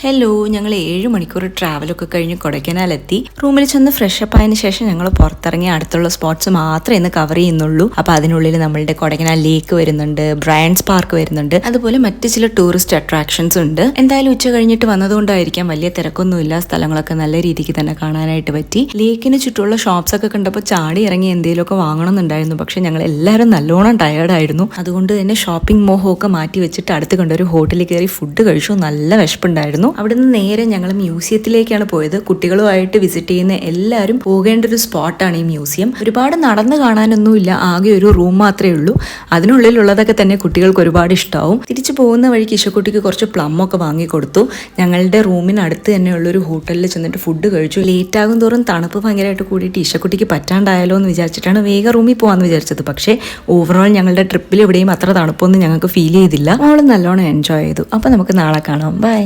Hello, ഞങ്ങൾ 7 മണിക്കൂർ ട്രാവലൊക്കെ കഴിഞ്ഞ് കൊടൈക്കനാലെത്തി. റൂമിൽ ചെന്ന് ഫ്രഷപ്പ് ആയതിനു ശേഷം ഞങ്ങൾ പുറത്തിറങ്ങി അടുത്തുള്ള സ്പോട്ട്സ് മാത്രമേ ഇന്ന് കവർ ചെയ്യുന്നുള്ളൂ. അപ്പോൾ അതിനുള്ളിൽ നമ്മളുടെ കൊടൈക്കനാൽ ലേക്ക് വരുന്നുണ്ട്, ബ്രയൻസ് പാർക്ക് വരുന്നുണ്ട്, അതുപോലെ മറ്റ് ചില ടൂറിസ്റ്റ് അട്രാക്ഷൻസ് ഉണ്ട്. എന്തായാലും ഉച്ച കഴിഞ്ഞിട്ട് വന്നതുകൊണ്ടായിരിക്കാം വലിയ തിരക്കൊന്നുമില്ല. സ്ഥലങ്ങളൊക്കെ നല്ല രീതിക്ക് തന്നെ കാണാനായിട്ട് പറ്റി. ലേക്കിന് ചുറ്റുമുള്ള ഷോപ്സ് ഒക്കെ കണ്ടപ്പോൾ ചാടി ഇറങ്ങി എന്തെങ്കിലുമൊക്കെ വാങ്ങണമെന്നുണ്ടായിരുന്നു. പക്ഷെ ഞങ്ങൾ എല്ലാവരും നല്ലോണം ടയേർഡായിരുന്നു. അതുകൊണ്ട് തന്നെ ഷോപ്പിംഗ് മോഹമൊക്കെ മാറ്റി വെച്ചിട്ട് അടുത്ത് കണ്ട ഒരു ഹോട്ടലിൽ കയറി ഫുഡ് കഴിച്ചു. നല്ല വിശപ്പുണ്ടായിരുന്നു. അവിടുന്ന് നേരെ ഞങ്ങൾ മ്യൂസിയത്തിലേക്കാണ് പോയത്. കുട്ടികളുമായിട്ട് വിസിറ്റ് ചെയ്യുന്ന എല്ലാവരും പോകേണ്ട ഒരു സ്പോട്ടാണ് ഈ മ്യൂസിയം. ഒരുപാട് നടന്ന് കാണാനൊന്നുമില്ല, ആകെ ഒരു റൂം മാത്രമേ ഉള്ളൂ. അതിനുള്ളിലുള്ളതൊക്കെ തന്നെ കുട്ടികൾക്ക് ഒരുപാട് ഇഷ്ടമാവും. തിരിച്ചു പോകുന്ന വഴിക്ക് ഇശക്കുട്ടിക്ക് കുറച്ച് പ്ലം ഒക്കെ വാങ്ങിക്കൊടുത്തു. ഞങ്ങളുടെ റൂമിനടുത്ത് തന്നെയുള്ള ഒരു ഹോട്ടലിൽ ചെന്നിട്ട് ഫുഡ് കഴിച്ചു. ലേറ്റ് ആകും തോറും തണുപ്പ് ഭയങ്കരമായിട്ട് കൂടിയിട്ട് ഇശക്കുട്ടിക്ക് പറ്റാണ്ടായാലോ എന്ന് വിചാരിച്ചിട്ടാണ് വേഗം റൂമിൽ പോകാമെന്ന് വിചാരിച്ചത്. പക്ഷേ ഓവറോൾ ഞങ്ങളുടെ ട്രിപ്പിൽ എവിടെയും അത്ര തണുപ്പൊന്നും ഞങ്ങൾക്ക് ഫീൽ ചെയ്തില്ല. അവൾ നല്ലോണം എൻജോയ് ചെയ്തു. അപ്പോൾ നമുക്ക് നാളെ കാണാം. ബൈ.